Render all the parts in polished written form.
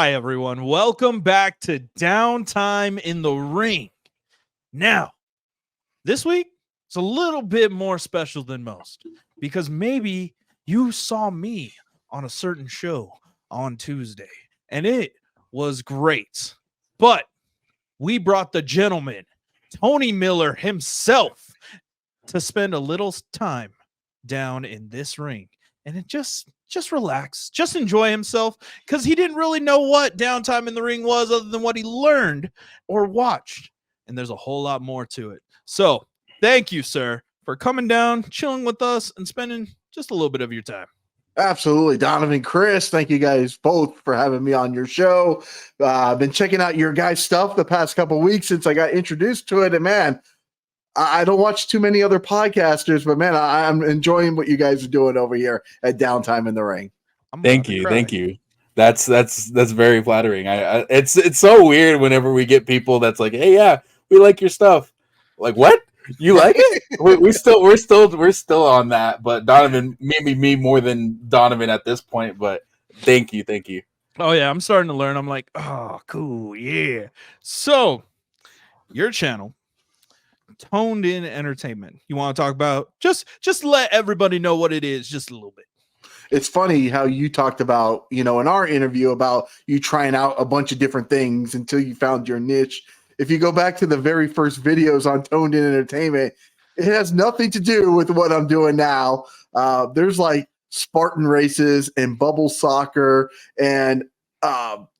Hi, everyone. Welcome back to Downtime in the Ring. Now, this week, it's a little bit more special than most because maybe you saw me on a certain show on Tuesday and it was great. But we brought the gentleman, Tony Miller himself, to spend a little time down in this ring. And it just relax, just enjoy himself, because he didn't really know what Downtime in the Ring was other than what he learned or watched. And there's a whole lot more to it. So thank you, sir, for coming down, chilling with us, and spending just a little bit of your time. Absolutely. Donovan, Chris, thank you guys both for having me on your show. I've been checking out your guys' stuff the past couple of weeks since I got introduced to it. And man, I don't watch too many other podcasters, but man, I'm enjoying what you guys are doing over here at Downtime in the Ring. Thank you. That's very flattering. It's so weird whenever we get people that's like, hey, yeah, we like your stuff. Like, what? You like it? we're still on that. But Donovan, maybe me more than Donovan at this point. But thank you. Oh yeah, I'm starting to learn. I'm like, oh, cool, yeah. So your channel, Toned in Entertainment. You want to talk about just let everybody know what it is just a little bit. It's funny how you talked about, in our interview about you trying out a bunch of different things until you found your niche. If you go back to the very first videos on Toned in Entertainment, it has nothing to do with what I'm doing now. There's like Spartan races and bubble soccer and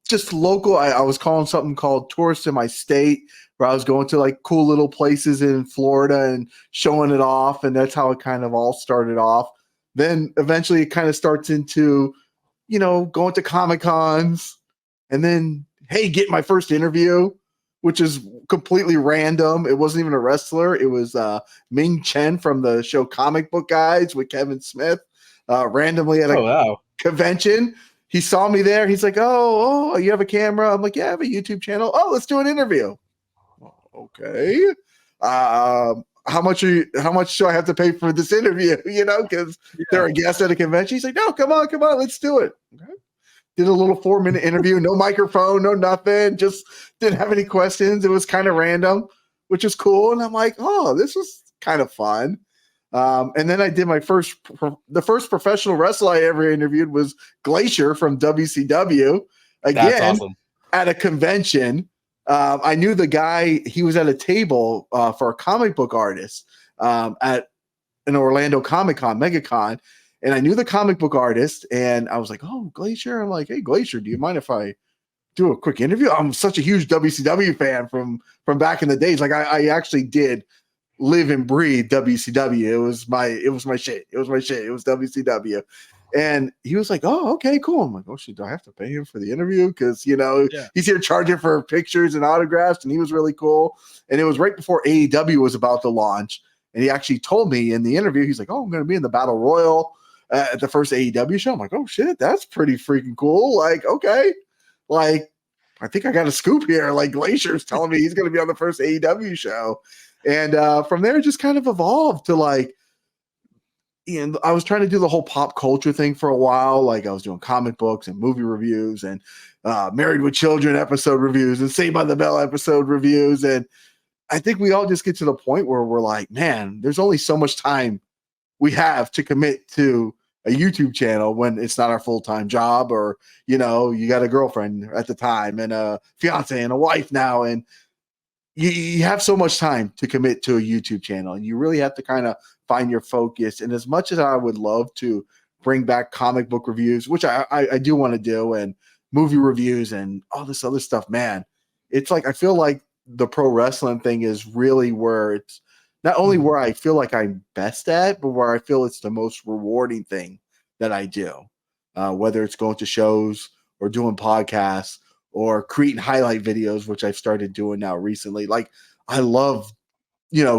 just local. I was calling something called Tourist in My State, where I was going to like cool little places in Florida and showing it off. And that's how it kind of all started off. Then eventually it kind of starts into, going to Comic-Cons and then, hey, get my first interview, which is completely random. It wasn't even a wrestler. It was Ming Chen from the show Comic Book Guys with Kevin Smith, randomly at a convention. He saw me there. He's like, oh, you have a camera? I'm like, yeah, I have a YouTube channel. Oh, let's do an interview. Okay. How much do I have to pay for this interview? Because they're a guest at a convention. He's like, no, come on, let's do it. Okay. Did a little 4-minute interview, no microphone, no nothing, just didn't have any questions. It was kind of random, which is cool. And I'm like, oh, this was kind of fun. And then I did the first professional wrestler I ever interviewed was Glacier from WCW. Again, that's awesome. At a convention. I knew the guy. He was at a table for a comic book artist at an Orlando Comic-Con, MegaCon. And I knew the comic book artist. And I was like, oh, Glacier. I'm like, hey, Glacier, do you mind if I do a quick interview? I'm such a huge WCW fan from back in the days. Like I actually did live and breathe WCW. It was my shit. It was WCW. And he was like, oh, okay, cool. I'm like, oh, shit, do I have to pay him for the interview? Because, he's here charging for pictures and autographs, and he was really cool. And it was right before AEW was about to launch. And he actually told me in the interview, he's like, oh, I'm going to be in the Battle Royal at the first AEW show. I'm like, oh, shit, that's pretty freaking cool. Like, okay. Like, I think I got a scoop here. Like, Glacier's telling me he's going to be on the first AEW show. And from there, it just kind of evolved to like, I was trying to do the whole pop culture thing for a while. Like I was doing comic books and movie reviews and Married with Children episode reviews and Saved by the Bell episode reviews. And I think we all just get to the point where we're like, man, there's only so much time we have to commit to a YouTube channel when it's not our full-time job, or, you got a girlfriend at the time and a fiance and a wife now. And you have so much time to commit to a YouTube channel, and you really have to kind of find your focus. And as much as I would love to bring back comic book reviews, which I do want to do, and movie reviews and all this other stuff, man, it's like I feel like the pro wrestling thing is really where it's not only where I feel like I'm best at, but where I feel it's the most rewarding thing that I do, whether it's going to shows or doing podcasts or creating highlight videos, which I've started doing now recently. Like I love,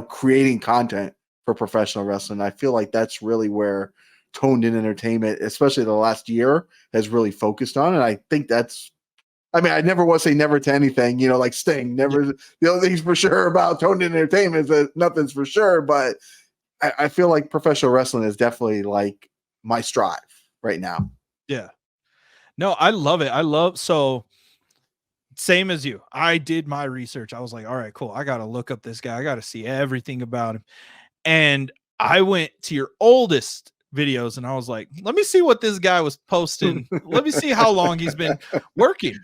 creating content for professional wrestling. I feel like that's really where Toned in Entertainment, especially the last year, has really focused on. And I think I never want to say never to anything, like Sting. Never. The only thing's for sure about Toned in Entertainment is that nothing's for sure. But I feel like professional wrestling is definitely like my strive right now. Yeah. No, I love it. So same as you. I did my research. I was like, all right, cool. I got to look up this guy. I got to see everything about him. And I went to your oldest videos and I was like, let me see what this guy was posting. Let me see how long he's been working.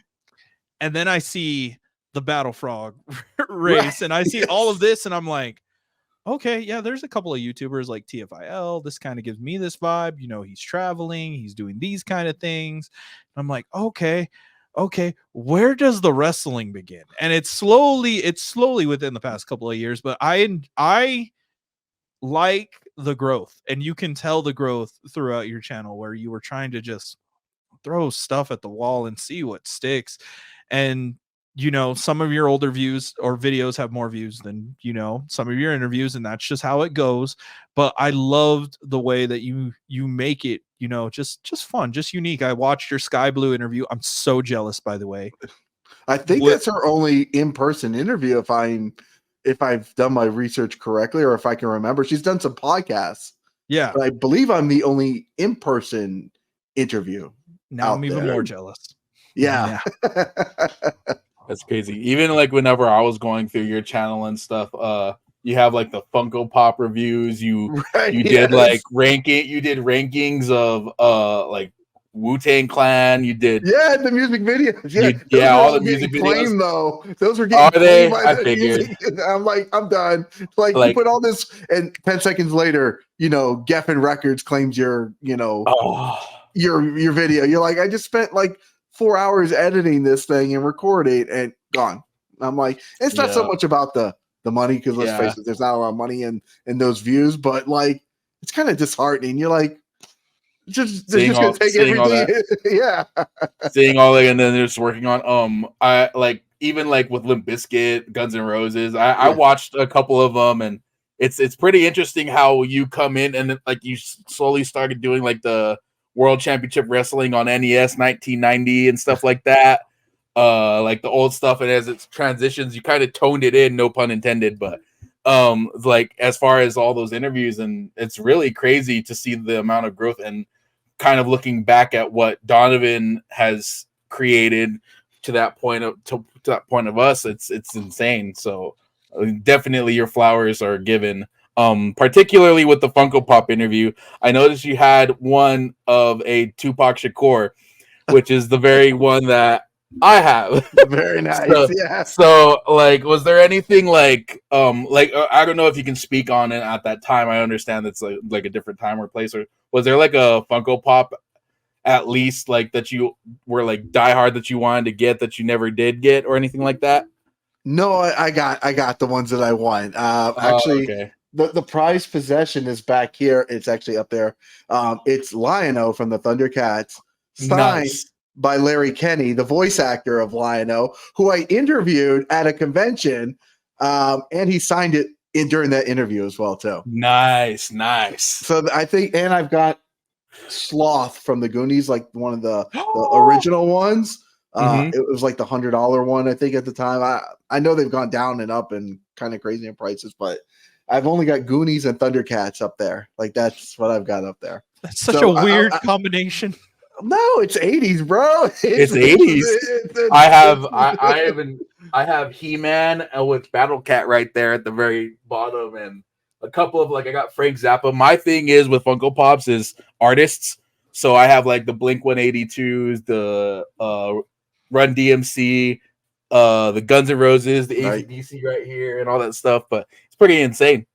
And then I see the Battle Frog race and I see all of this and I'm like, okay, yeah, there's a couple of YouTubers like TFIL. This kind of gives me this vibe. You know, he's traveling, he's doing these kind of things. I'm like, okay, where does the wrestling begin? And it's slowly within the past couple of years, but I like the growth, and you can tell the growth throughout your channel where you were trying to just throw stuff at the wall and see what sticks. And you know, some of your older views or videos have more views than, you know, some of your interviews, and that's just how it goes. But I loved the way that you make it, you know, just fun, just unique. I watched your Sky Blue interview. I'm so jealous, by the way. I think that's her only in-person interview, if I've done my research correctly, or if I can remember. She's done some podcasts. Yeah. But I believe I'm the only in-person interview. Now I'm even more jealous. Yeah. That's crazy. Even like whenever I was going through your channel and stuff, you have like the Funko Pop reviews. You did like rankings of like Wu-Tang Clan. You did the music videos. All the music videos. Though those were getting they? by I the figured. music. I'm like, I'm done. Like you put all this, and 10 seconds later, you know, Geffen Records claims your, you know, your video. You're like, I just spent like 4 hours editing this thing and recording and gone. I'm like, it's not so much about the money, because let's face it, there's not a lot of money in those views, but like it's kind of disheartening. You're like, they're just gonna take everything. Seeing all that, and then they're just working on I like, even like with Limp Bizkit, Guns N' Roses. I watched a couple of them, and it's pretty interesting how you come in and like you slowly started doing like the World Championship Wrestling on NES 1990 and stuff like that. Like the old stuff, and as it transitions, you kind of toned it in, no pun intended, but like as far as all those interviews, and it's really crazy to see the amount of growth, and kind of looking back at what Donovan has created to that point of us, it's insane. So definitely your flowers are given. Particularly with the Funko Pop interview, I noticed you had one of a Tupac Shakur, which is the very one that I have. Very nice. So like, was there anything like I don't know if you can speak on it at that time. I understand it's like a different time or place, or was there like a Funko Pop at least like that you were like diehard that you wanted to get that you never did get, or anything like that? No, I got the ones that I want. Actually, okay. The prized possession is back here. It's actually up there. It's Lion-O from the Thundercats, signed by Larry Kenney, the voice actor of Lion-O, who I interviewed at a convention, and he signed it during that interview as well too. Nice. So I think, and I've got Sloth from the Goonies, like one of the original ones. It was like the $100 one, I think, at the time. I know they've gone down and up and kind of crazy in prices, but I've only got Goonies and Thundercats up there. Like that's what I've got up there. That's such a weird combination. No, it's 80s, bro. It's 80s. I have He-Man with Battle Cat right there at the very bottom, and a couple of like I got Frank Zappa. My thing is with Funko Pops is artists. So I have like the Blink 182s, the Run DMC, the Guns N' Roses, the AC/DC right here, and all that stuff. But it's pretty insane.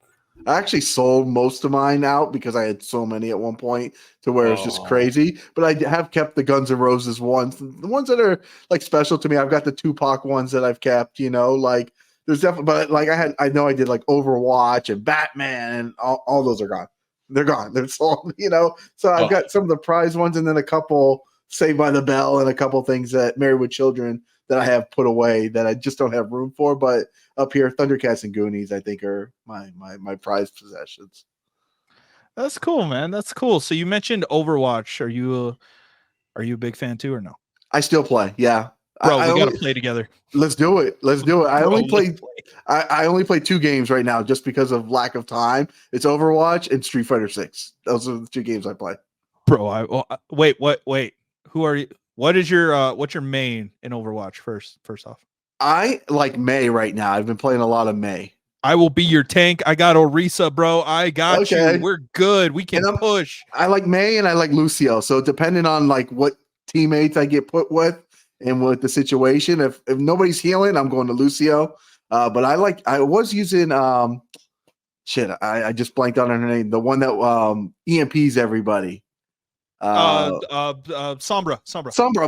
I actually sold most of mine out because I had so many at one point to where it's just crazy. But I have kept the Guns N' Roses ones, the ones that are like special to me. I've got the Tupac ones that I've kept, you know, like there's definitely, but like I know I did like Overwatch and Batman, and all those are gone. They're gone. They're sold, you know. So I've got some of the prize ones, and then a couple Saved by the Bell, and a couple things that Married with Children that I have put away that I just don't have room for. But up here, Thundercats and Goonies, I think, are my prized possessions. That's cool, man. That's cool. So you mentioned Overwatch. Are you a big fan too, or no? I still play. Yeah, bro. We got to play together. Let's do it. I only play 2 games right now just because of lack of time. It's Overwatch and Street Fighter 6. Those are the 2 games I play. Bro, wait. Who are you? what's your main in Overwatch first off? I like May right now. I've been playing a lot of May. I will be your tank. I got Orisa, bro. I got you. We're good. We can push. I like May and I like Lucio. So depending on like what teammates I get put with and with the situation, if nobody's healing, I'm going to Lucio. But I was using I just blanked on her name. The one that EMPs everybody. Sombra,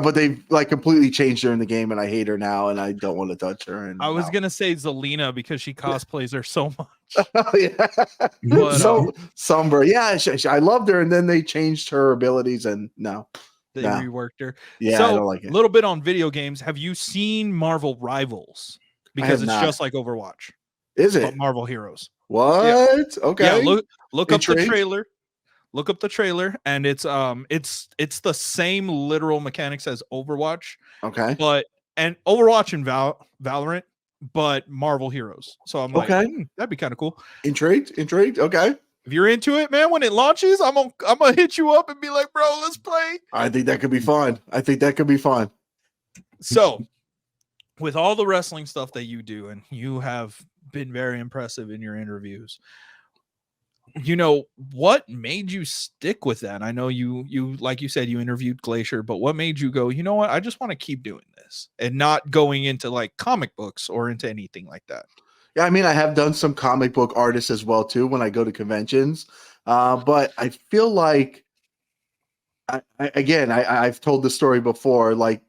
but they've like completely changed her in the game, and I hate her now, and I don't want to touch her. And I was gonna say Zelina because she cosplays her so much. Yeah, but, so Sombra, yeah, I loved her, and then they changed her abilities, and they reworked her. Yeah, so, I don't like it. A little bit on video games. Have you seen Marvel Rivals? Because it's just like Overwatch. Is it Marvel Heroes? What? Yeah. Okay. Yeah, look up the trailer. Look up the trailer, and it's the same literal mechanics as Overwatch. Okay. And Overwatch and Valorant, but Marvel Heroes. So I'm like, that'd be kind of cool. Intrigued. Okay. If you're into it, man, when it launches, I'm gonna hit you up and be like, bro, let's play. I think that could be fun. So, with all the wrestling stuff that you do, and you have been very impressive in your interviews, what made you stick with that? I know you like you said, you interviewed Glacier, but what made you go, you know what, I just want to keep doing this and not going into like comic books or into anything like that? Yeah, I mean, I have done some comic book artists as well too when I go to conventions, but I feel like I've told this story before. Like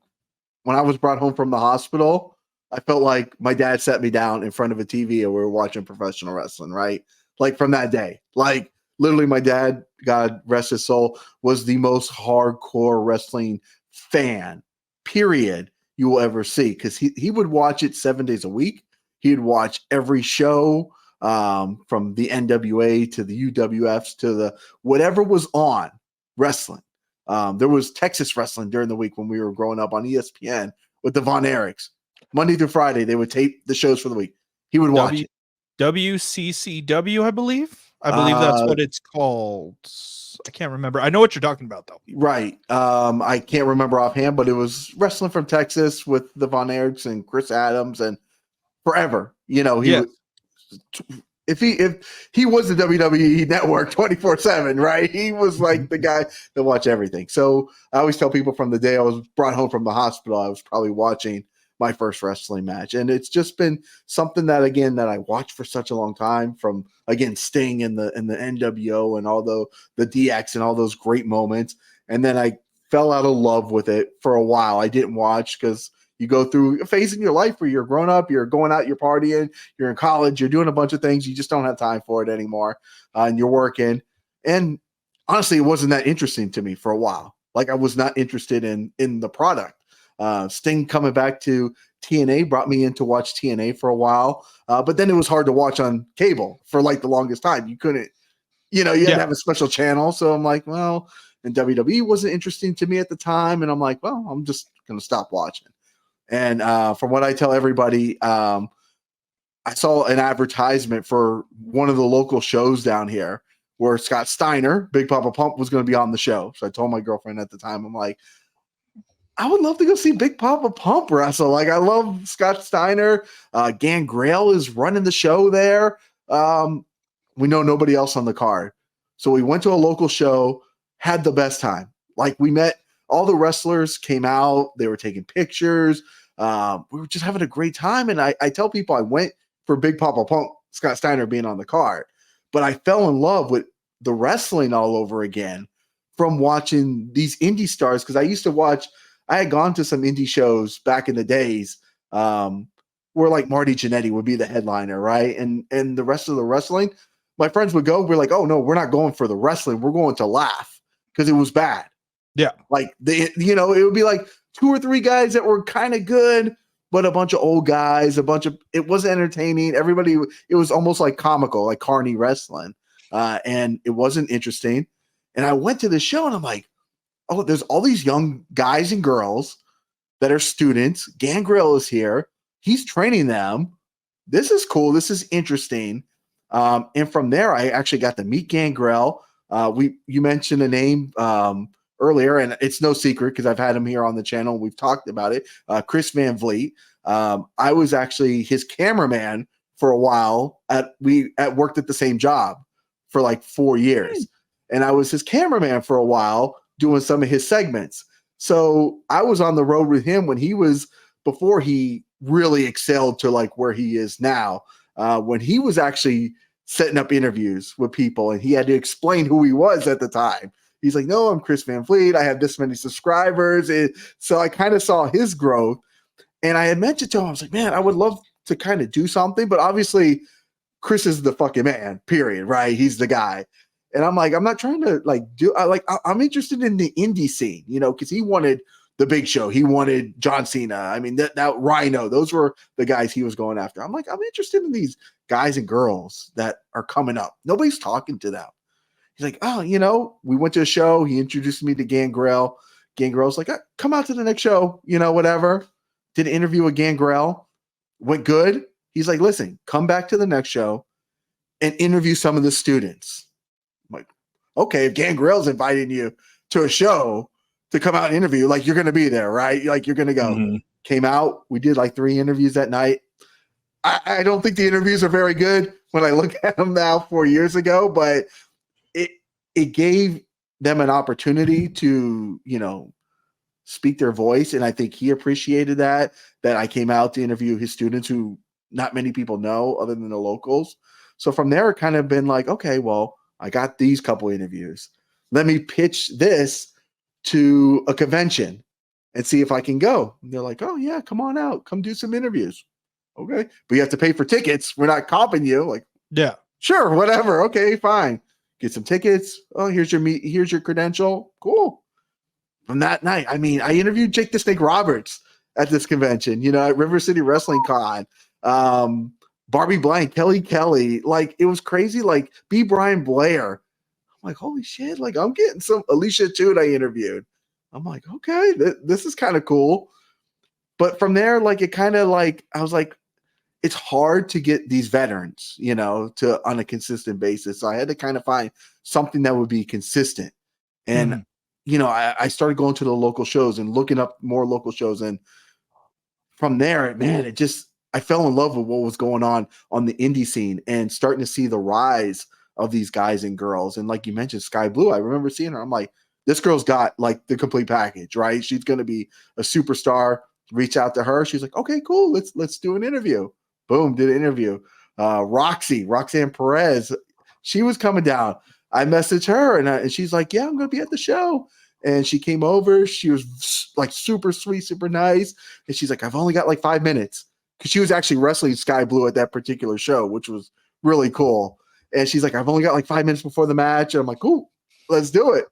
when I was brought home from the hospital, I felt like my dad sat me down in front of a TV and we were watching professional wrestling, right? Like from that day, like literally my dad, God rest his soul, was the most hardcore wrestling fan, period, you will ever see. Because he would watch it 7 days a week. He'd watch every show from the NWA to the UWFs to the whatever was on wrestling. There was Texas wrestling during the week when we were growing up on ESPN with the Von Erichs. Monday through Friday, they would tape the shows for the week. He would watch it. WCCW, I believe that's what it's called. I can't remember. I know what you're talking about, though. Right. I can't remember offhand, but it was wrestling from Texas with the Von Erichs and Chris Adams and forever. Was, if he was the WWE Network 24/7, right? He was like the guy that watched everything. So I always tell people from the day I was brought home from the hospital, I was probably watching my first wrestling match. And it's just been something that I watched for such a long time, from again Sting and the NWO and all the DX and all those great moments. And then I fell out of love with it for a while. I didn't watch because you go through a phase in your life where you're grown up, you're going out, you're partying, you're in college, you're doing a bunch of things. You just don't have time for it anymore. And you're working. And honestly, it wasn't that interesting to me for a while. Like I was not interested in the product. Sting coming back to TNA brought me in to watch TNA for a while. But then it was hard to watch on cable for like the longest time. You couldn't, you had to have a special channel. So I'm like, well, and WWE wasn't interesting to me at the time. And I'm like, well, I'm just going to stop watching. And from what I tell everybody, I saw an advertisement for one of the local shows down here where Scott Steiner, Big Papa Pump, was going to be on the show. So I told my girlfriend at the time, I'm like, I would love to go see Big Papa Pump wrestle. Like, I love Scott Steiner. Gangrel is running the show there. We know nobody else on the card. So we went to a local show, had the best time. Like, we met all the wrestlers, came out. They were taking pictures. We were just having a great time. And I tell people I went for Big Papa Pump, Scott Steiner being on the card. But I fell in love with the wrestling all over again from watching these indie stars. Because I had gone to some indie shows back in the days where like Marty Jannetty would be the headliner, right? And the rest of the wrestling, my friends would go, we're like, oh no, we're not going for the wrestling. We're going to laugh because it was bad. Yeah. Like it would be like 2 or 3 guys that were kind of good, but a bunch of old guys, it wasn't entertaining. Everybody, it was almost like comical, like carny wrestling. And it wasn't interesting. And I went to the show and I'm like, oh, there's all these young guys and girls that are students. Gangrel is here. He's training them. This is cool. This is interesting. And from there, I actually got to meet Gangrel. You mentioned a name earlier, and it's no secret because I've had him here on the channel. We've talked about it. Chris Van Vliet. I was actually his cameraman for a while. Worked at the same job for like 4 years, and I was his cameraman for a while doing some of his segments. So I was on the road with him when he was, before he really excelled to like where he is now, when he was actually setting up interviews with people and he had to explain who he was at the time. He's like, no, I'm Chris Van Vliet. I have this many subscribers. So I kind of saw his growth, and I had mentioned to him, I was like, man, I would love to kind of do something, but obviously Chris is the fucking man, period, right? He's the guy. And I'm like, I'm not trying to like I'm interested in the indie scene, you know, because he wanted the Big Show. He wanted John Cena. I mean, that Rhino, those were the guys he was going after. I'm like, I'm interested in these guys and girls that are coming up. Nobody's talking to them. He's like, oh, you know, we went to a show. He introduced me to Gangrel. Gangrel's like, come out to the next show, you know, whatever. Did an interview with Gangrel. Went good. He's like, listen, come back to the next show and interview some of the students. I'm like, okay, if Gangrel's inviting you to a show to come out and interview, like you're going to be there, right? Like you're going to go. Mm-hmm. Came out. We did like 3 interviews that night. I don't think the interviews are very good when I look at them now 4 years ago, but it gave them an opportunity to, you know, speak their voice. And I think he appreciated that I came out to interview his students who not many people know other than the locals. So from there, it kind of been like, okay, well, I got these couple interviews. Let me pitch this to a convention and see if I can go. And they're like, oh yeah, come on out. Come do some interviews. Okay. But you have to pay for tickets. We're not comping you. Like, Yeah. sure, whatever. Okay, fine. Get some tickets. Oh, here's your credential. Cool. From that night, I mean, I interviewed Jake the Snake Roberts at this convention, you know, at River City Wrestling Con. Barbie Blank, Kelly. Like, it was crazy. Like, B. Brian Blair. I'm like, holy shit. Like, I'm getting some Alicia Toot I interviewed. I'm like, okay, this is kind of cool. But from there, like, it kind of like, I was like, it's hard to get these veterans, you know, on a consistent basis. So I had to kind of find something that would be consistent. And, you know, I started going to the local shows and looking up more local shows. And from there, man, I fell in love with what was going on the indie scene and starting to see the rise of these guys and girls. And like you mentioned, Sky Blue, I remember seeing her. I'm like, this girl's got like the complete package, right? She's going to be a superstar. Reach out to her. She's like, okay, cool. Let's do an interview. Boom, did an interview. Roxanne Perez, she was coming down. I messaged her and she's like, yeah, I'm going to be at the show. And she came over. She was like super sweet, super nice. And she's like, I've only got like 5 minutes. Because she was actually wrestling Sky Blue at that particular show, which was really cool. And she's like, I've only got like 5 minutes before the match. And I'm like, cool, let's do it.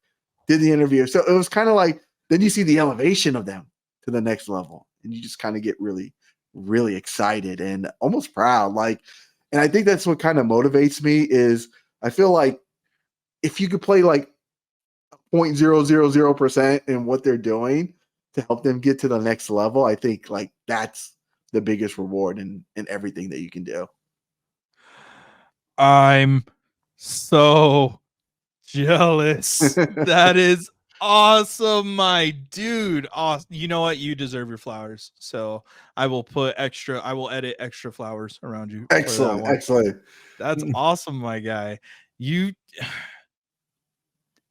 Did the interview. So it was kind of like, then you see the elevation of them to the next level. And you just kind of get really, really excited and almost proud. Like, and I think that's what kind of motivates me is I feel like if you could play like 0.000% in what they're doing to help them get to the next level, I think like that's the biggest reward in everything that you can do. I'm so jealous. That is awesome, my dude. Awesome. You know what? You deserve your flowers. So I will edit extra flowers around you. Excellent. Excellent. That's awesome, my guy.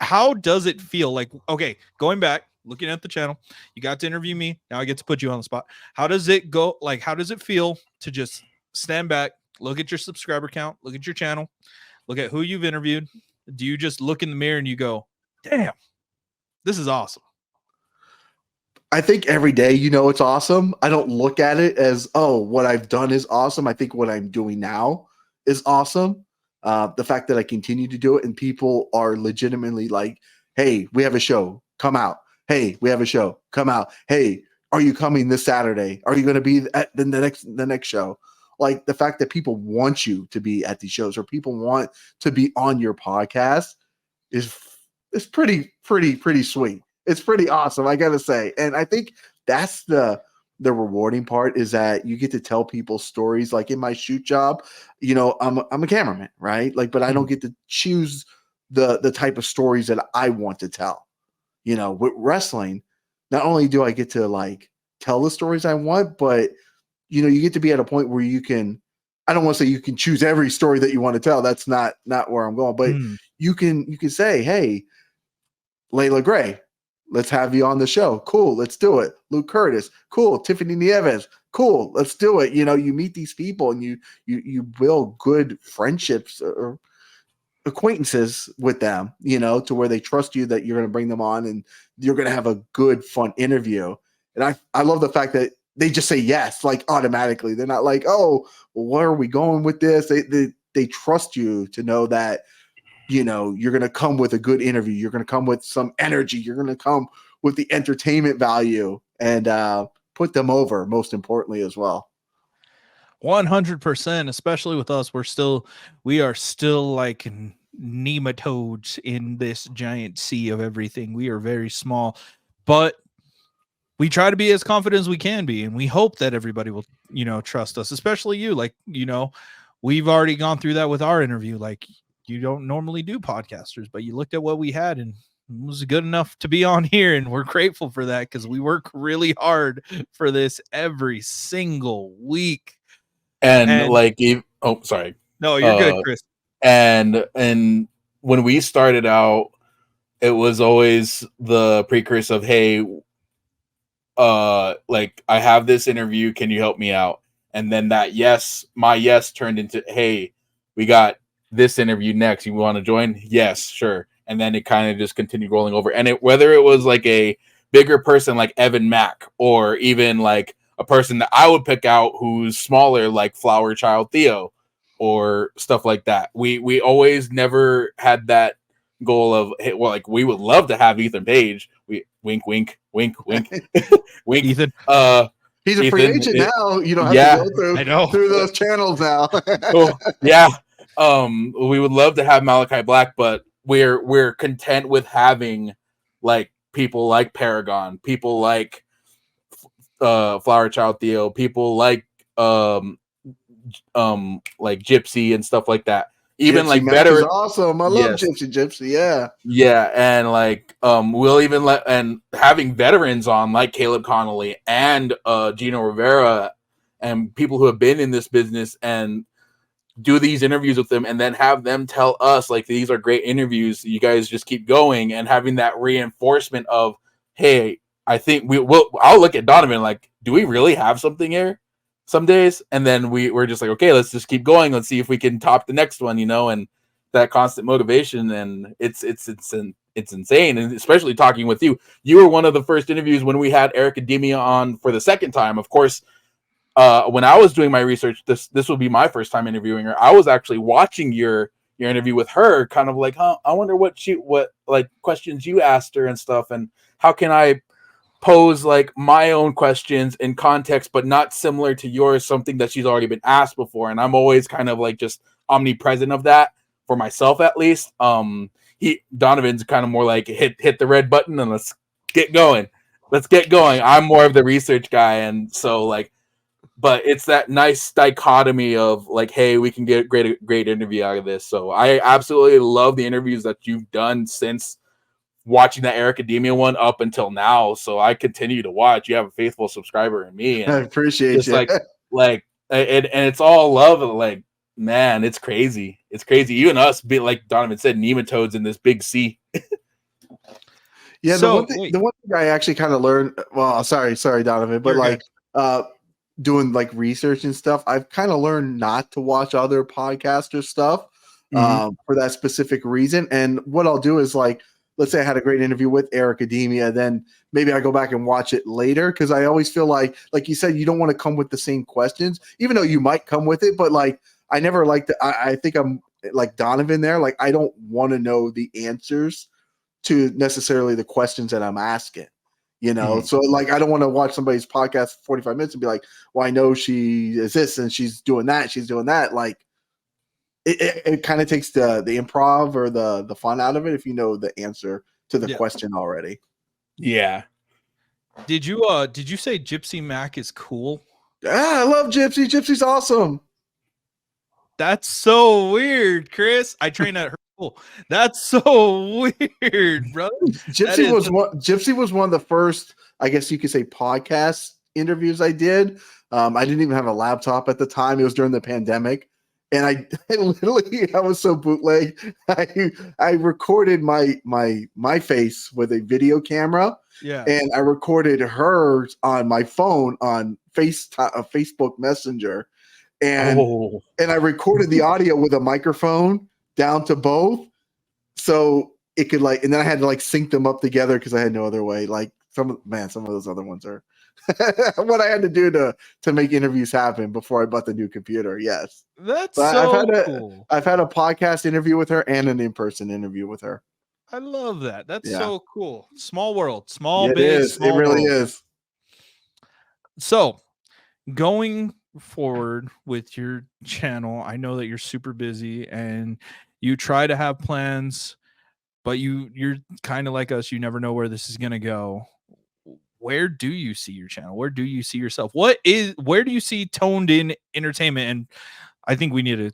How does it feel? Like, okay, going back, looking at the channel, you got to interview me. Now I get to put you on the spot. How does it go? Like, how does it feel to just stand back, look at your subscriber count, look at your channel, look at who you've interviewed? Do you just look in the mirror and you go, damn, this is awesome? I think every day, you know, it's awesome. I don't look at it as, oh, what I've done is awesome. I think what I'm doing now is awesome. The fact that I continue to do it and people are legitimately like, hey, we have a show, come out. Hey, we have a show, come out. Hey, are you coming this Saturday? Are you going to be at the next show? Like the fact that people want you to be at these shows or people want to be on your podcast is pretty sweet. It's pretty awesome, I gotta say. And I think that's the rewarding part is that you get to tell people stories. Like in my shoot job, you know, I'm a cameraman, right? Like, but I don't get to choose the type of stories that I want to tell. with wrestling, not only do I get to like tell the stories I want, but you get to be at a point where you can, I don't want to say you can choose every story that you want to tell. That's not where I'm going, but you can say, hey, Layla Gray, let's have you on the show. Cool. Let's do it. Luke Curtis. Cool. Tiffany Nieves. Cool. Let's do it. You meet these people and you build good friendships or acquaintances with them, to where they trust you that you're going to bring them on and you're going to have a good, fun interview. And I love the fact that they just say yes, like automatically. They're not like, oh, well, where are we going with this? They trust you to know that, you're going to come with a good interview. You're going to come with some energy. You're going to come with the entertainment value and put them over, most importantly, as well. 100%, especially with us. We are still like nematodes in this giant sea of everything. We are very small, but we try to be as confident as we can be. And we hope that everybody will, trust us, especially you. Like, we've already gone through that with our interview. Like, you don't normally do podcasters, but you looked at what we had and it was good enough to be on here. And we're grateful for that because we work really hard for this every single week. And like, sorry. No, you're good, Chris. And when we started out, it was always the precursor of, hey, like, I have this interview. Can you help me out? And then my yes turned into, hey, we got this interview next. You want to join? Yes, sure. And then it kind of just continued rolling over. And whether it was like a bigger person like Evan Mack, or even like a person that I would pick out who's smaller, like Flower Child Theo, or stuff like that. We always never had that goal of, hey, well, like, we would love to have Ethan Page. We wink, wink, wink, wink, wink. Ethan. He's a free agent now. You don't have to go through those channels now. Yeah. We would love to have Malachi Black, but we're content with having like people like Paragon, people like Flower Child Theo, people like Gypsy and stuff like that. Even Gypsy like veteran, awesome. I love Gypsy. Yeah, and like we'll even and having veterans on like Caleb Connolly and Gino Rivera and people who have been in this business and do these interviews with them, and then have them tell us like, these are great interviews, you guys just keep going, and having that reinforcement of, hey, I think I'll look at Donovan like, do we really have something here some days? And then we're just like, okay, let's just keep going, let's see if we can top the next one, and that constant motivation. And it's insane. And especially talking with you were one of the first interviews when we had Eric Academia on for the second time. Of course, when I was doing my research, this will be my first time interviewing her. I was actually watching your interview with her, kind of like, I wonder what like questions you asked her and stuff, and how can I pose like my own questions in context, but not similar to yours, something that she's already been asked before. And I'm always kind of like just omnipresent of that for myself, at least. Donovan's kind of more like hit the red button and let's get going. I'm more of the research guy, and so like, but it's that nice dichotomy of like, hey, we can get a great interview out of this. So I absolutely love the interviews that you've done since watching that Eric Academia one up until now. So I continue to watch. You have a faithful subscriber in me. And I appreciate you. and it's all love. Like, man, it's crazy. It's crazy. You and us be like Donovan said, nematodes in this big sea. Yeah. So, the one thing I actually kind of learned, well, sorry, Donovan, but like, doing like research and stuff, I've kind of learned not to watch other podcaster stuff for that specific reason. And what I'll do is, like, let's say I had a great interview with Eric Academia, then maybe I go back and watch it later, because I always feel like you said, you don't want to come with the same questions, even though you might come with it. But like, I never like to, I think I'm like Donovan there. Like, I don't want to know the answers to necessarily the questions that I'm asking. So like, I don't want to watch somebody's podcast for 45 minutes and be like, well, I know she is this and she's doing that. Like, it kind of takes the improv or the fun out of it if you know the answer to the question already. Yeah. Did you say Gypsy Mac is cool? Yeah, I love Gypsy. Gypsy's awesome. That's so weird, Chris. I train at her cool. That's so weird, bro. Gypsy was one of the first, I guess you could say, podcast interviews I did. I didn't even have a laptop at the time. It was during the pandemic. And I literally, I was so bootleg. I recorded my face with a video camera. Yeah. And I recorded hers on my phone on Facebook Messenger. And I recorded the audio with a microphone down to both. So it could and then I had to sync them up together because I had no other way. Some of those other ones are what I had to do to make interviews happen before I bought the new computer. Yes. That's cool. I've had a podcast interview with her and an in-person interview with her. I love that. That's so cool. Small world, big, it really is. So going forward with your channel, I know that you're super busy and you try to have plans, but you're kind of like us. You never know where this is going to go. Where do you see your channel? Where do you see yourself? Where do you see Toned In Entertainment? And I think we need to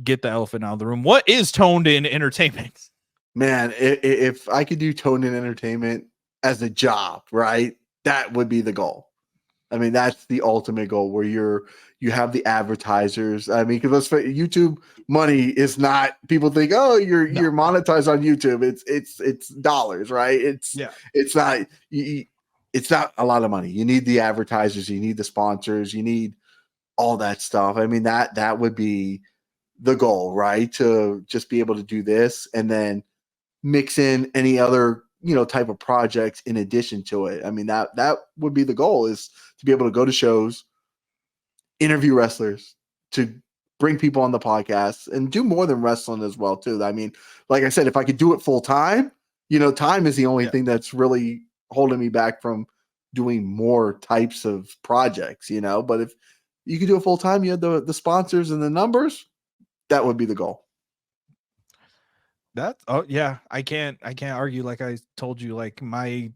get the elephant out of the room. What is Toned In Entertainment? Man, if I could do Toned In Entertainment as a job, right? That would be the goal. I mean, that's the ultimate goal where you have the advertisers. I mean, because YouTube money is not, people think, oh, you're monetized on YouTube. It's dollars, right? It's not a lot of money. You need the advertisers, you need the sponsors, you need all that stuff. I mean, that would be the goal, right? To just be able to do this and then mix in any other type of projects in addition to it. I mean, that would be the goal, is to be able to go to shows, interview wrestlers, to bring people on the podcast, and do more than wrestling as well too. I mean, like I said, if I could do it full time, time is the only thing that's really holding me back from doing more types of projects, but if you could do it full time, you had the sponsors and the numbers, that would be the goal. I can't argue. Like I told you, my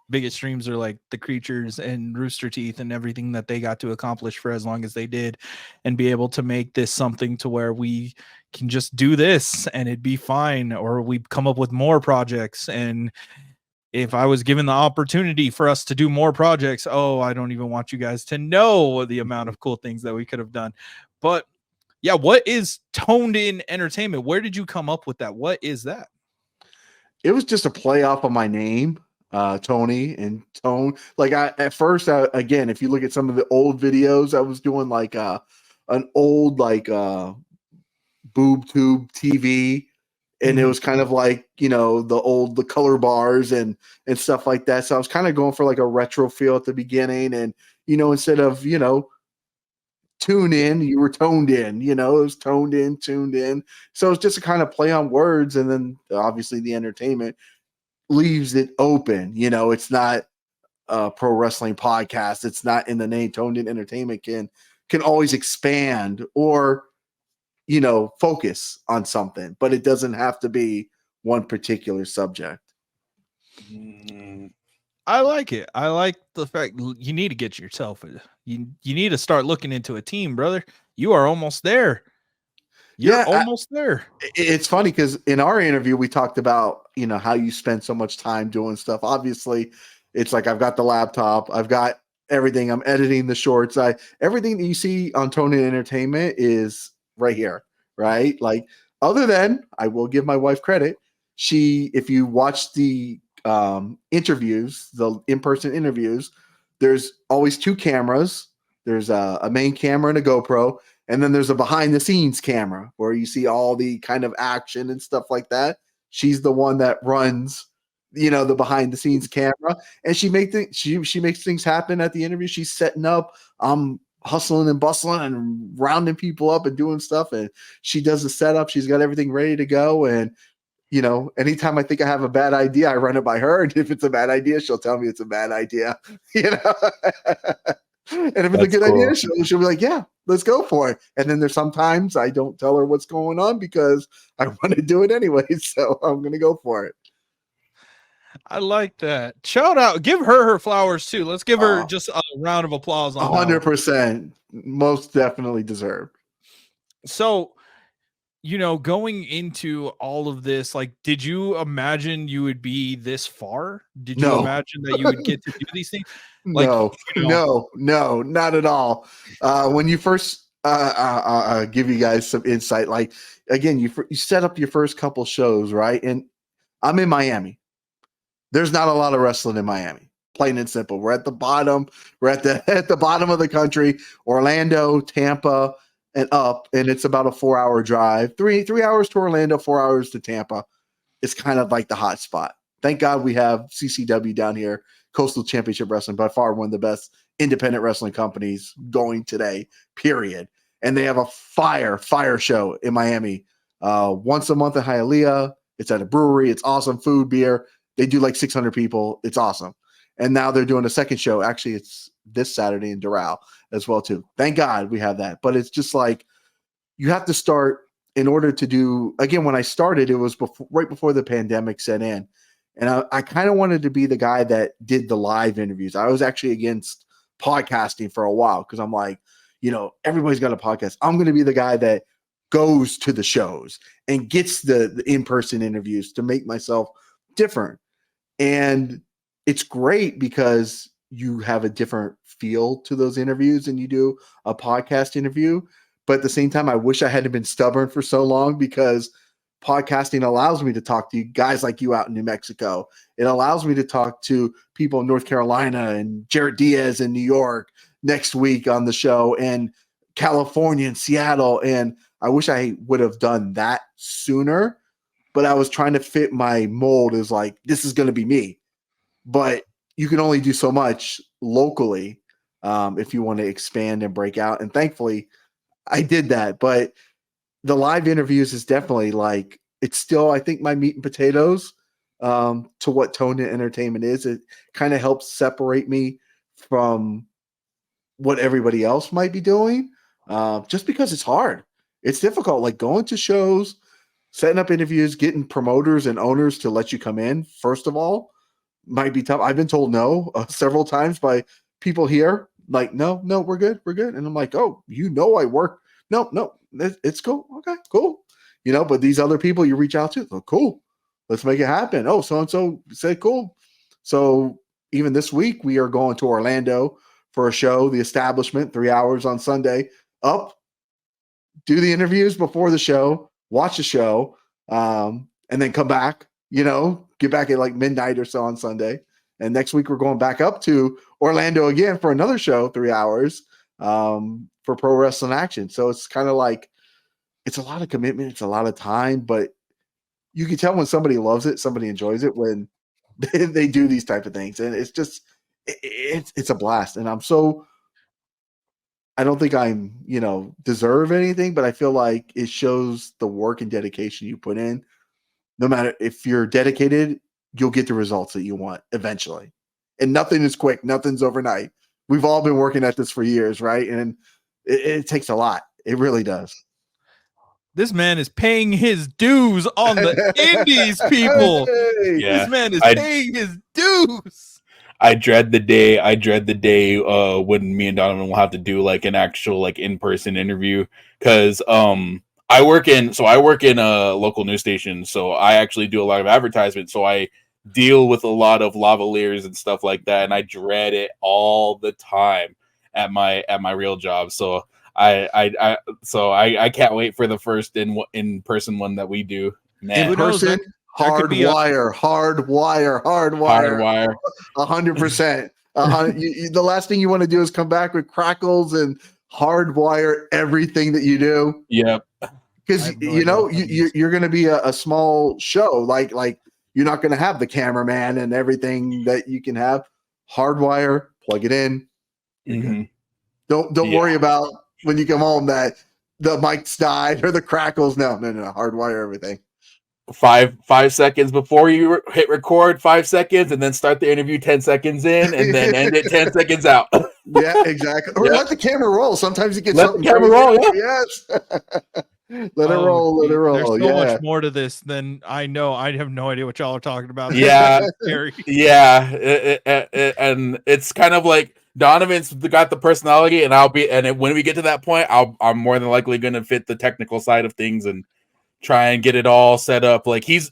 biggest dreams are the Creatures and Rooster Teeth and everything that they got to accomplish for as long as they did, and be able to make this something to where we can just do this and it'd be fine, or we come up with more projects. And if I was given the opportunity for us to do more projects, I don't even want you guys to know the amount of cool things that we could have done. But yeah, what is Toned In Entertainment? Where did you come up with that? What is that? It was just a play off of my name, Tony and Tone. At first, again, if you look at some of the old videos, I was doing an old boob tube TV, and it was kind of the color bars and stuff like that. So I was kind of going for a retro feel at the beginning, and instead of tune in, you were toned in, it was toned in, tuned in. So it's just a kind of play on words. And then obviously the entertainment leaves it open. It's not a pro wrestling podcast. It's not in the name. Toned In Entertainment can always expand or, focus on something, but it doesn't have to be one particular subject. I like it. I like the fact you need to get yourself. You need to start looking into a team, brother. You are almost there. You're almost there. It's funny because in our interview we talked about how you spend so much time doing stuff. Obviously, it's I've got the laptop, I've got everything. I'm editing the shorts. Everything that you see on Toned In Entertainment is right here, right? Other than, I will give my wife credit. If you watch the interviews, the in-person interviews, there's always two cameras. There's a main camera and a GoPro, and then there's a behind the scenes camera where you see all the kind of action and stuff like that. She's the one that runs the behind the scenes camera, and she makes things happen at the interview. She's setting up, hustling and bustling and rounding people up and doing stuff, and she does the setup. She's got everything ready to go. And anytime I think I have a bad idea, I run it by her. And if it's a bad idea, she'll tell me it's a bad idea, And if it's a good idea, she'll be like, yeah, let's go for it. And then there's sometimes I don't tell her what's going on because I want to do it anyway. So I'm going to go for it. I like that. Shout out. Give her flowers too. Let's give her just a round of applause. 100%. Most definitely deserved. So you know, going into all of this, like, did you imagine you would be this far? Did you No. imagine that you would get to do these things? Like, No, you know, no, not at all. When you first give you guys some insight, like again, you set up your first couple shows, right? And I'm in Miami. There's not a lot of wrestling in Miami. Plain and simple. We're at the bottom. We're at the bottom of the country. Orlando, Tampa, and up, and it's about a 4-hour drive. Three hours to Orlando, 4 hours to Tampa. It's kind of like the hot spot. Thank God we have CCW down here, Coastal Championship Wrestling, by far one of the best independent wrestling companies going today, period. And they have a fire show in Miami once a month in Hialeah. It's at a brewery. It's awesome. Food, beer. They do like 600 people. It's awesome. And now they're doing a second show. Actually, it's this Saturday in Doral as well, too. Thank God we have that. But it's just like you have to start in order to do, again, when I started, it was right before the pandemic set in. And I kind of wanted to be the guy that did the live interviews. I was actually against podcasting for a while because I'm like, you know, everybody's got a podcast. I'm going to be the guy that goes to the shows and gets the in-person interviews to make myself different. And it's great because you have a different feel to those interviews than you do a podcast interview. But at the same time, I wish I hadn't been stubborn for so long because podcasting allows me to talk to you guys like you out in New Mexico. It allows me to talk to people in North Carolina and Jared Diaz in New York next week on the show, and California and Seattle. And I wish I would have done that sooner, but I was trying to fit my mold as like, this is going to be me. But you can only do so much locally if you want to expand and break out. And thankfully, I did that. But the live interviews is definitely like, it's still, I think, my meat and potatoes to what TONED Entertainment is. It kind of helps separate me from what everybody else might be doing just because it's hard. It's difficult, like going to shows, setting up interviews, getting promoters and owners to let you come in, first of all, might be tough. I've been told no several times by people here, like, no, we're good. And I'm like, oh, I work. No, it's cool. Okay, cool. You know, but these other people you reach out to, oh, cool. Let's make it happen. Oh, so-and-so said cool. So even this week, we are going to Orlando for a show, The Establishment, 3 hours on Sunday. Up, do the interviews before the show, watch the show, and then come back, you know, get back at like midnight or so on Sunday. And next week, we're going back up to Orlando again for another show, 3 hours for Pro Wrestling Action. So it's kind of like, it's a lot of commitment. It's a lot of time, but you can tell when somebody loves it, somebody enjoys it when they do these type of things. And it's just, it's a blast. And I don't think I'm, you know, deserve anything, but I feel like it shows the work and dedication you put in. No matter if you're dedicated, you'll get the results that you want eventually. And nothing is quick. Nothing's overnight. We've all been working at this for years, right? And it takes a lot. It really does. This man is paying his dues on the indies, people. Hey! Yeah, This man is paying his dues. I dread the day when me and Donovan will have to do like an actual like in-person interview, because I work in a local news station, so I actually do a lot of advertisement, so I deal with a lot of lavaliers and stuff like that, and I dread it all the time at my real job. So I can't wait for the first in-person one that we do. Man. In person, hardwire. 100%. The last thing you want to do is come back with crackles and hardwire everything that you do. Yep. Because you know you're going to be a small show. Like you're not going to have the cameraman and everything that you can have. Hardwire, plug it in. Mm-hmm. Don't worry about when you come home that the mics died or the crackles. No. Hardwire everything. 5 seconds before you hit record, 5 seconds, and then start the interview 10 seconds in, and then end it 10 seconds out. Yeah, exactly. Or let the camera roll. Sometimes you get something. Let the camera roll. Yeah. Yes. Let it roll. There's so much more to this than I know. I have no idea what y'all are talking about. Yeah. And it's kind of like Donovan's got the personality, and when we get to that point, I'm more than likely going to fit the technical side of things, and try and get it all set up. Like he's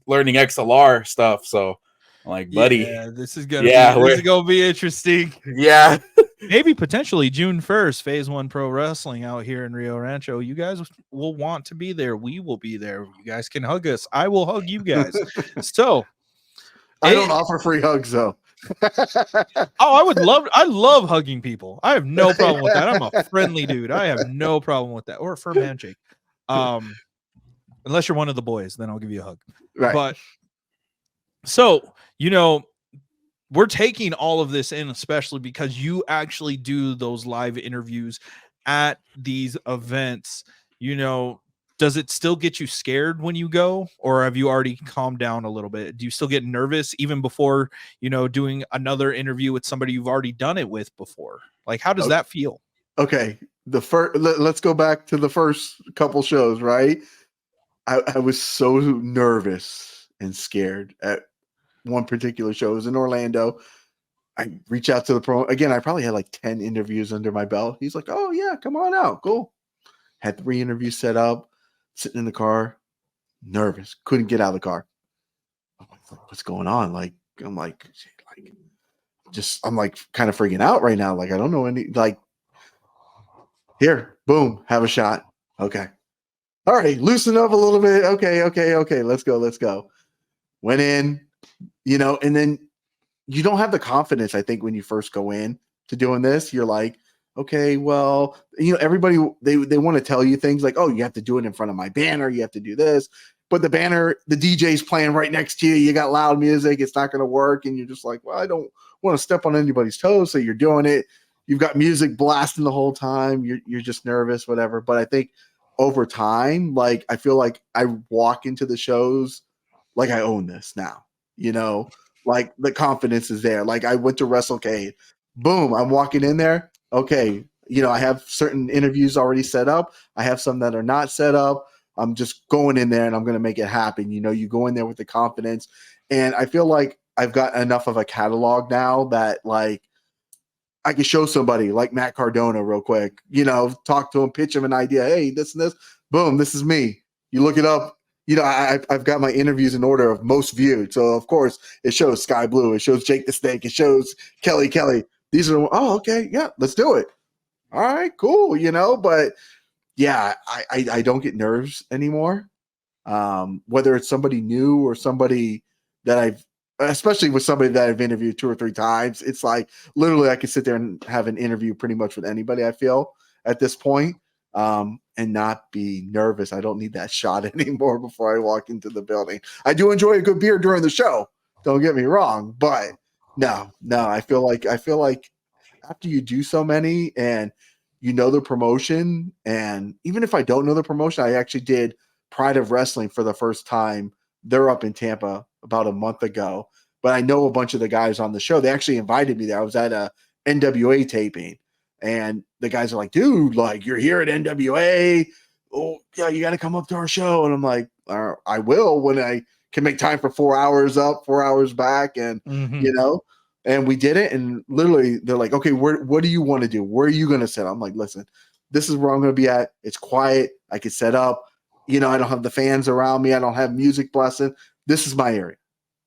learning XLR stuff. So I'm like, buddy, Yeah, this is gonna be interesting. Yeah. Maybe potentially June 1st, Phase 1 Pro Wrestling out here in Rio Rancho. You guys will want to be there. We will be there. You guys can hug us. I will hug you guys. So I don't offer free hugs though. I love hugging people. I have no problem with that. I'm a friendly dude. I have no problem with that. Or a firm handshake. Unless you're one of the boys, then I'll give you a hug. Right. But so, we're taking all of this in, especially because you actually do those live interviews at these events. Does it still get you scared when you go, or have you already calmed down a little bit? Do you still get nervous even before, doing another interview with somebody you've already done it with before? Like, how does that feel? Okay. Let's go back to the first couple shows, right? I was so nervous and scared at one particular show. It was in Orlando. I reached out to the pro again. I probably had like 10 interviews under my belt. He's like, "Oh yeah, come on out. Cool." Had 3 interviews set up, sitting in the car, nervous, couldn't get out of the car. I'm like, what's going on? I'm like kind of freaking out right now. Like, I don't know here, boom, have a shot. Okay. All right, loosen up a little bit. Okay. Let's go. Went in, and then you don't have the confidence, I think, when you first go in to doing this. You're like, okay, well, everybody, they want to tell you things like, oh, you have to do it in front of my banner. You have to do this. But the banner, the DJ's playing right next to you. You got loud music. It's not going to work. And you're just like, well, I don't want to step on anybody's toes. So you're doing it. You've got music blasting the whole time. You're just nervous, whatever. But I think over time, like, I feel like I walk into the shows like I own this now, like the confidence is there. Like, I went to WrestleCade, boom, I'm walking in there. Okay. I have certain interviews already set up. I have some that are not set up. I'm just going in there and I'm going to make it happen. You go in there with the confidence, and I feel like I've got enough of a catalog now that, like, I can show somebody like Matt Cardona real quick, talk to him, pitch him an idea. Hey, this and this, boom, this is me. You look it up. I've got my interviews in order of most viewed. So of course it shows Sky Blue. It shows Jake the Snake. It shows Kelly. These are, oh, okay. Yeah, let's do it. All right, cool. But yeah, I don't get nerves anymore. Whether it's somebody new or somebody that especially with somebody that I've interviewed 2 or 3 times, it's like literally I could sit there and have an interview pretty much with anybody, I feel, at this point, and not be nervous. I don't need that shot anymore before I walk into the building. I do enjoy a good beer during the show. Don't get me wrong, but no, I feel like after you do so many and the promotion, and even if I don't know the promotion, I actually did Pride of Wrestling for the first time. They're up in Tampa about a month ago, but I know a bunch of the guys on the show. They actually invited me there. I was at a NWA taping, and the guys are like, dude, like, you're here at NWA. Oh yeah, you got to come up to our show. And I'm like, I will, when I can make time for 4 hours up, 4 hours back. And, and we did it. And literally they're like, okay, what do you want to do? Where are you going to set up? I'm like, listen, this is where I'm going to be at. It's quiet. I can set up. I don't have the fans around me. I don't have music blasting. This is my area.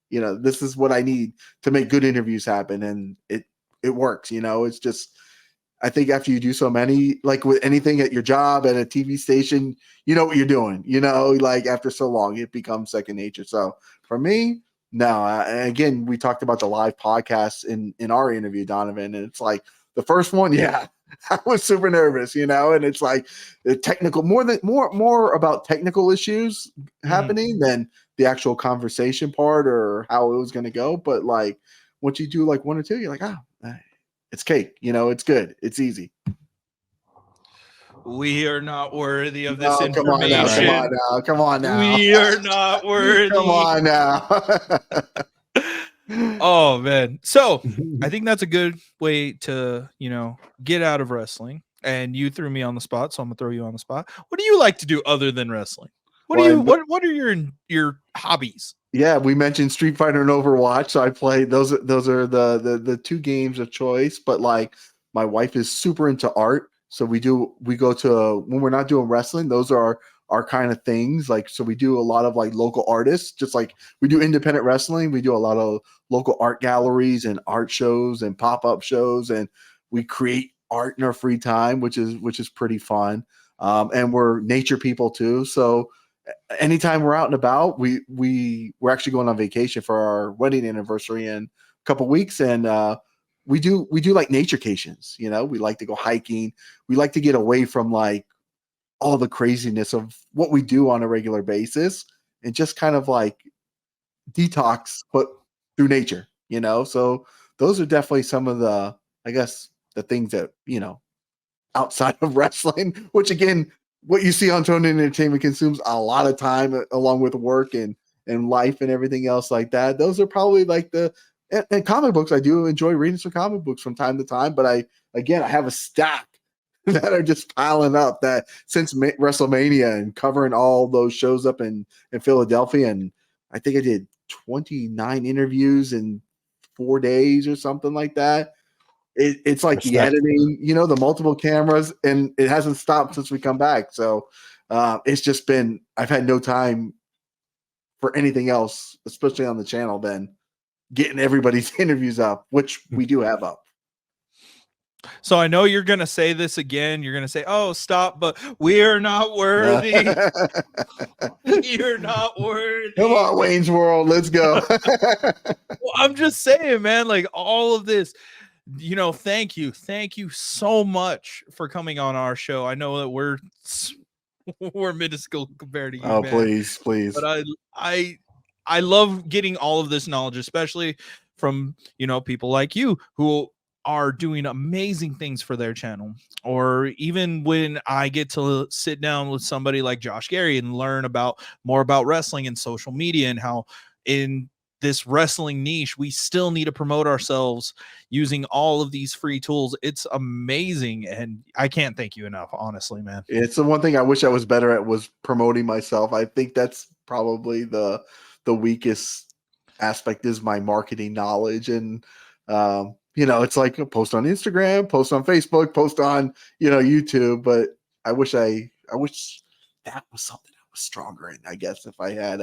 This is what I need to make good interviews happen. And it works. It's just, I think after you do so many, like with anything at your job, at a TV station, you know what you're doing, like after so long, it becomes second nature. So for me, no. Again, we talked about the live podcasts in our interview, Donovan, and it's like the first one, yeah, I was super nervous, and it's like the technical, more about technical issues happening than the actual conversation part or how it was going to go. But like once you do like 1 or 2, you're like, it's cake, it's good, it's easy. We are not worthy of this information. Come on now. We are not worthy. Come on now. Oh man. So I think that's a good way to, get out of wrestling. And you threw me on the spot, so I'm gonna throw you on the spot. What do you like to do other than wrestling? What are your hobbies? Yeah, we mentioned Street Fighter and Overwatch. So I play those are the 2 games of choice, but like my wife is super into art. So we go to, when we're not doing wrestling, those are our kind of things. Like, so we do a lot of like local artists, just like we do independent wrestling. We do a lot of local art galleries and art shows and pop-up shows, and we create art in our free time, which is pretty fun. And we're nature people too. So anytime we're out and about, we're actually going on vacation for our wedding anniversary in a couple weeks, and we do like naturecations. You know, we like to go hiking. We like to get away from like all the craziness of what we do on a regular basis, and just kind of like detox, but through nature. You know, so those are definitely some of the, I guess, the things that, you know, outside of wrestling, which again, what you see on Tone Entertainment consumes a lot of time along with work and life and everything else like that. Those are probably like and comic books. I do enjoy reading some comic books from time to time, but I have a stack that are just piling up that since WrestleMania and covering all those shows up in Philadelphia. And I think I did 29 interviews in 4 days or something like that. It's like the editing, you know, the multiple cameras, and it hasn't stopped since we come back. So it's just been, I've had no time for anything else, especially on the channel, than getting everybody's interviews up, which we do have up. So I know you're going to say this again. You're going to say, oh, stop, but we're not worthy. You're not worthy. Come on, Wayne's World. Let's go. Well, I'm just saying, man, like all of this, you know, thank you so much for coming on our show. I know that we're minuscule compared to you. Oh, man. please But I love getting all of this knowledge, especially from, you know, people like you who are doing amazing things for their channel. Or even when I get to sit down with somebody like Josh Gary and learn more about wrestling and social media, and how in this wrestling niche we still need to promote ourselves using all of these free tools. It's amazing, and I can't thank you enough, honestly, man. It's the one thing I wish I was better at, was promoting myself. I think that's probably the weakest aspect, is my marketing knowledge. And you know, it's like a post on Instagram, post on Facebook, post on, you know, YouTube. But I wish that was something I was stronger in. I guess if I had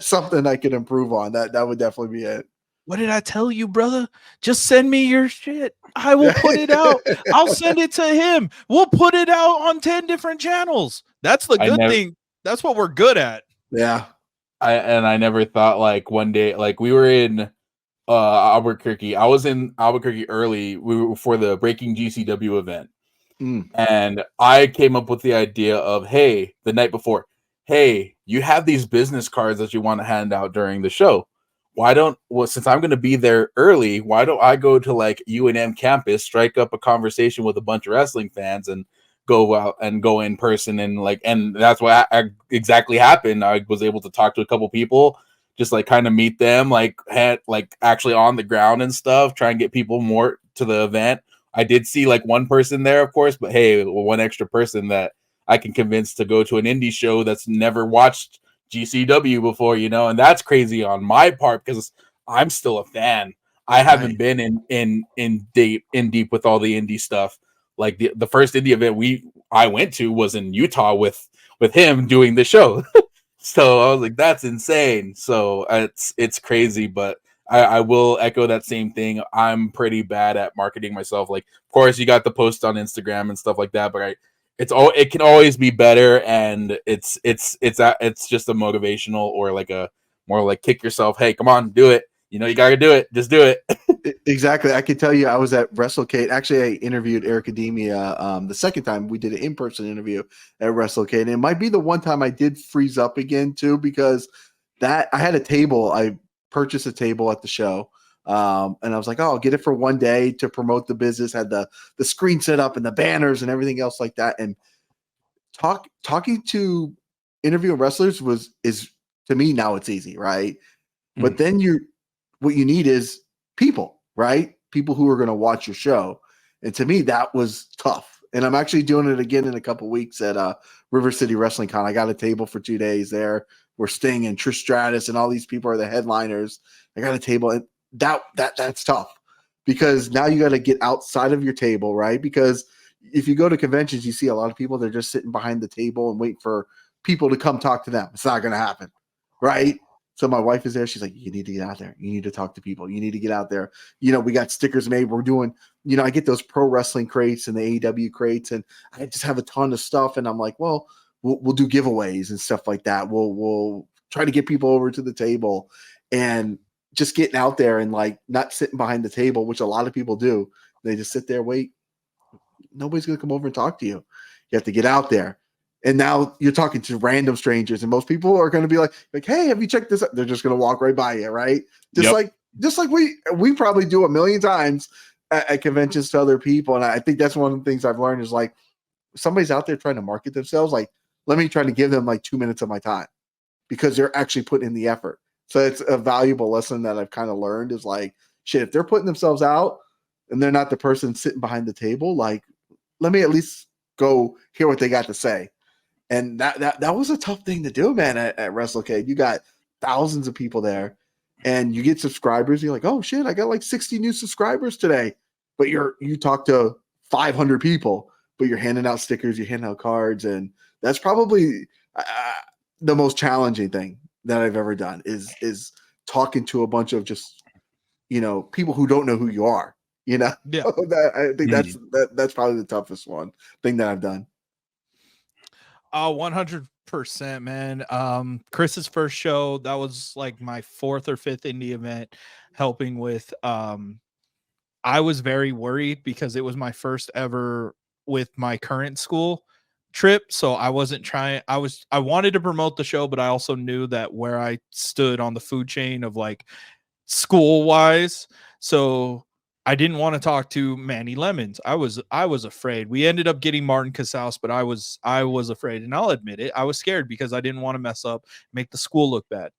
something I could improve on, that would definitely be it. What did I tell you, brother? Just send me your shit. I will put it out. I'll send it to him. We'll put it out on 10 different channels. That's the good thing. That's what we're good at. Yeah. I never thought, like, one day, like, we were in Albuquerque. I was in Albuquerque early. We were for the Breaking GCW event. And I came up with the idea of, hey, the night before, hey, you have these business cards that you want to hand out during the show. Since I'm going to be there early, why don't I go to like UNM campus, strike up a conversation with a bunch of wrestling fans, and go out and go in person, and that's what exactly happened. I was able to talk to a couple people, just like kind of meet them, like actually on the ground and stuff, try and get people more to the event. I did see like one person there, of course, but hey, one extra person that I can convince to go to an indie show that's never watched GCW before, you know, and that's crazy on my part because I'm still a fan. I haven't been in deep with all the indie stuff. Like the first indie event I went to was in Utah with him doing the show. So I was like, that's insane. So it's crazy, but I will echo that same thing. I'm pretty bad at marketing myself. Like, of course, you got the post on Instagram and stuff like that, but it can always be better, and it's just a motivational, or like a more like kick yourself. Hey, come on, do it. You know, you gotta do it. Just do it. Exactly. I can tell you, I was at WrestleCade. Actually, I interviewed Eric Academia the second time we did an in-person interview at WrestleCade. And it might be the one time I did freeze up again too, because I had a table. I purchased a table at the show. And I was like, oh, I'll get it for one day to promote the business. Had the screen set up and the banners and everything else like that. And talking to interviewing wrestlers is to me, now it's easy, right? But then what you need is people, right? People who are going to watch your show. And to me, that was tough. And I'm actually doing it again in a couple weeks at River City Wrestling Con. I got a table for 2 days there. We're Sting and Trish Stratus and all these people are the headliners. I got a table, and that's tough, because now you got to get outside of your table, right? Because if you go to conventions, you see a lot of people, they're just sitting behind the table and wait for people to come talk to them. It's not going to happen. Right. So my wife is there. She's like, you need to get out there. You need to talk to people. You need to get out there. We got stickers made. We're doing, I get those pro wrestling crates and the AEW crates, and I just have a ton of stuff. And I'm like, well, we'll do giveaways and stuff like that. We'll try to get people over to the table, and just getting out there and like not sitting behind the table, which a lot of people do. They just sit there, wait. Nobody's going to come over and talk to you. You have to get out there. And now you're talking to random strangers, and most people are going to be like, hey, have you checked this out? They're just going to walk right by you, right? Just like we probably do a million times at conventions to other people. And I think that's one of the things I've learned is like, somebody's out there trying to market themselves. Like, let me try to give them like 2 minutes of my time, because they're actually putting in the effort. So it's a valuable lesson that I've kind of learned is like, shit, if they're putting themselves out and they're not the person sitting behind the table, like, let me at least go hear what they got to say. And that was a tough thing to do, man, at WrestleCade. You got thousands of people there, and you get subscribers. You're like, oh, shit, I got like 60 new subscribers today. But you talk to 500 people, but you're handing out stickers, you're handing out cards. And that's probably the most challenging thing that I've ever done is talking to a bunch of just, people who don't know who you are. Yeah. I think that's probably the toughest thing that I've done. 100%, man. Chris's first show, that was like my 4th or 5th indie event, helping with. I was very worried because it was my first ever with my current school trip, so I wasn't trying. I wanted to promote the show, but I also knew that where I stood on the food chain of like school wise, so I didn't want to talk to Manny Lemons. I was afraid. We ended up getting Martin Casals, but I was afraid, and I'll admit it. I was scared because I didn't want to mess up, make the school look bad.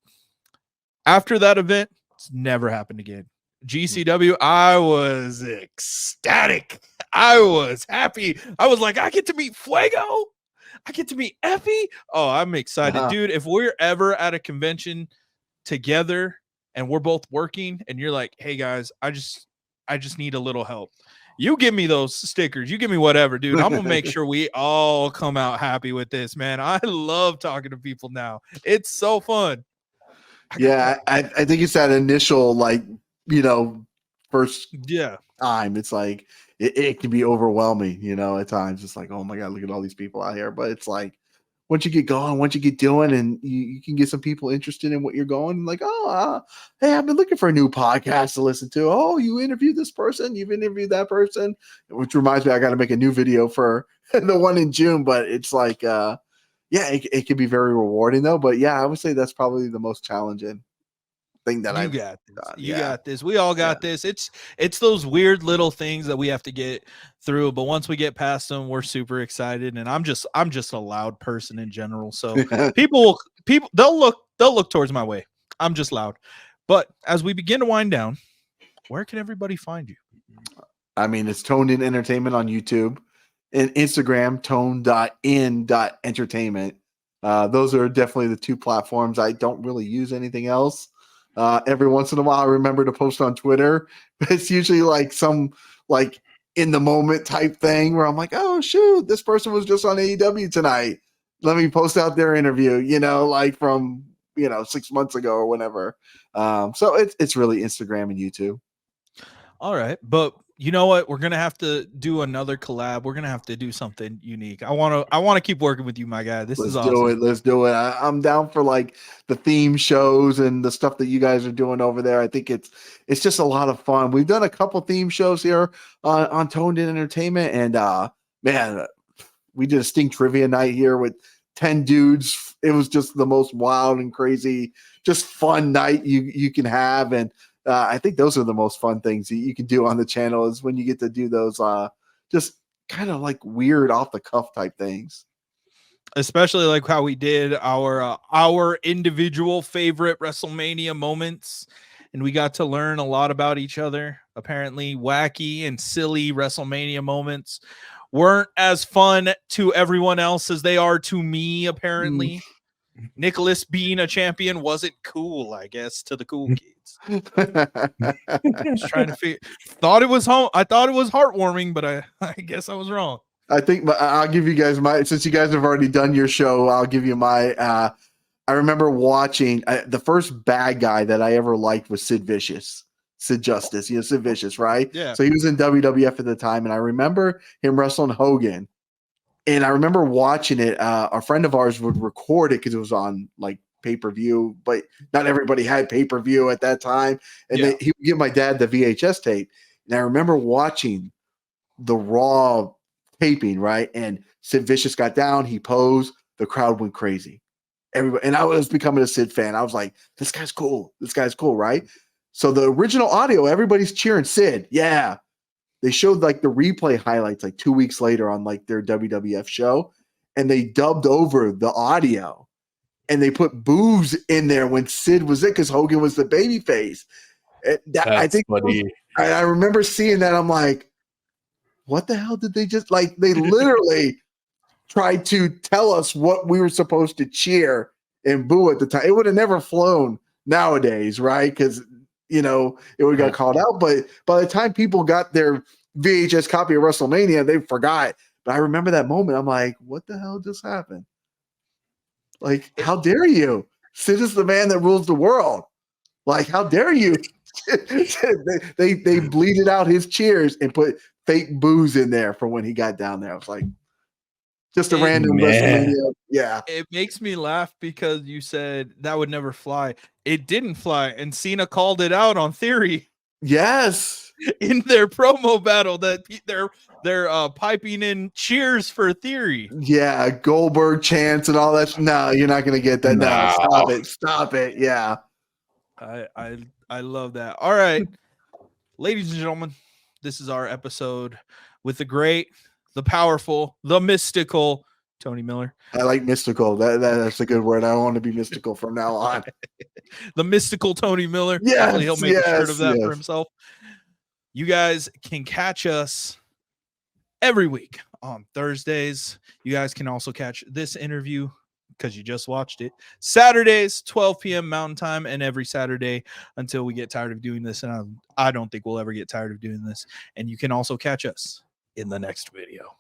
After that event, it's never happened again. GCW, I was ecstatic. I was happy. I was like, I get to meet Fuego. I get to meet Effie. Oh, I'm excited, dude. If we're ever at a convention together and we're both working, and you're like, hey guys, I just need a little help. You give me those stickers. You give me whatever, dude. I'm going to make sure we all come out happy with this, man. I love talking to people now. It's so fun. Yeah, I think it's that initial, like, first time. It's like, it can be overwhelming, at times. It's like, oh my God, look at all these people out here. But it's like, once you get going, once you get doing, and you can get some people interested in what you're going, like, hey, I've been looking for a new podcast to listen to. Oh, you interviewed this person, you've interviewed that person, which reminds me, I got to make a new video for the one in June. But it's like, it can be very rewarding though. But yeah, I would say that's probably the most challenging thing that I've got this. You got this. We all got this. It's those weird little things that we have to get through, but once we get past them, we're super excited. And I'm just a loud person in general. So people they'll look towards my way. I'm just loud. But as we begin to wind down, where can everybody find you? I mean, it's Toned In Entertainment on YouTube and Instagram, tone.in.entertainment. Those are definitely the two platforms. I don't really use anything else. Every once in a while, I remember to post on Twitter. It's usually like some like in the moment type thing where I'm like, oh shoot, this person was just on AEW tonight. Let me post out their interview, like from 6 months ago or whenever. So it's really Instagram and YouTube. All right, but you know what? We're gonna have to do another collab. We're gonna have to do something unique. I want to keep working with you, my guy. This is awesome. Let's do it. I'm down for like the theme shows and the stuff that you guys are doing over there. I think it's just a lot of fun. We've done a couple theme shows here on Toned In Entertainment, and man, we did a Sting trivia night here with 10 dudes. It was just the most wild and crazy, just fun night you can have. And I think those are the most fun things that you can do on the channel, is when you get to do those just kind of like weird off the cuff type things. Especially like how we did our individual favorite WrestleMania moments, and we got to learn a lot about each other. Apparently wacky and silly WrestleMania moments weren't as fun to everyone else as they are to me, apparently. Nicholas being a champion wasn't cool, I guess, to the cool kids. Just trying to figure. I thought it was heartwarming, but I guess I was wrong. I think I'll give you guys my, since you guys have already done your show, I'll give you my, I remember watching the first bad guy that I ever liked was Sid Vicious, Sid Justice, Sid Vicious, right? Yeah. So he was in WWF at the time. And I remember him wrestling Hogan. And I remember watching it. A friend of ours would record it because it was on like pay-per-view, but not everybody had pay-per-view at that time. And Yeah. he would give my dad the VHS tape. And I remember watching the Raw taping, right? And Sid Vicious got down, he posed, the crowd went crazy. Everybody, and I was becoming a Sid fan. I was like, this guy's cool. This guy's cool, right? So the original audio, everybody's cheering Sid. Yeah. They showed like the replay highlights like 2 weeks later on like their WWF show, and they dubbed over the audio and they put boos in there when Sid was it because Hogan was the baby face. I think funny. I remember seeing that. I'm like, what the hell did they just like? They literally tried to tell us what we were supposed to cheer and boo at the time. It would have never flown nowadays, right? Because it would have got called out. But by the time people got their VHS copy of WrestleMania, they forgot. But I remember that moment. I'm like, what the hell just happened? Like, how dare you? Sid is the man that rules the world. Like, how dare you? they bleeded out his cheers and put fake boos in there for when he got down there. I was like, just a random WrestleMania. Yeah. It makes me laugh because you said that would never fly. It didn't fly, and Cena called it out on Theory. Yes. In their promo battle that they're piping in cheers for Theory. Yeah, Goldberg chants and all that. No, you're not gonna get that. No, stop it. Yeah. I love that. All right, ladies and gentlemen, this is our episode with the great, the powerful, the mystical Tony Miller. I like mystical. That's a good word. I want to be mystical from now on. The mystical Tony Miller. Yes, hopefully he'll make a shirt of that yes. for himself. You guys can catch us every week on Thursdays. You guys can also catch this interview because you just watched it Saturdays, 12 p.m. Mountain Time, and every Saturday until we get tired of doing this. And I don't think we'll ever get tired of doing this. And you can also catch us in the next video.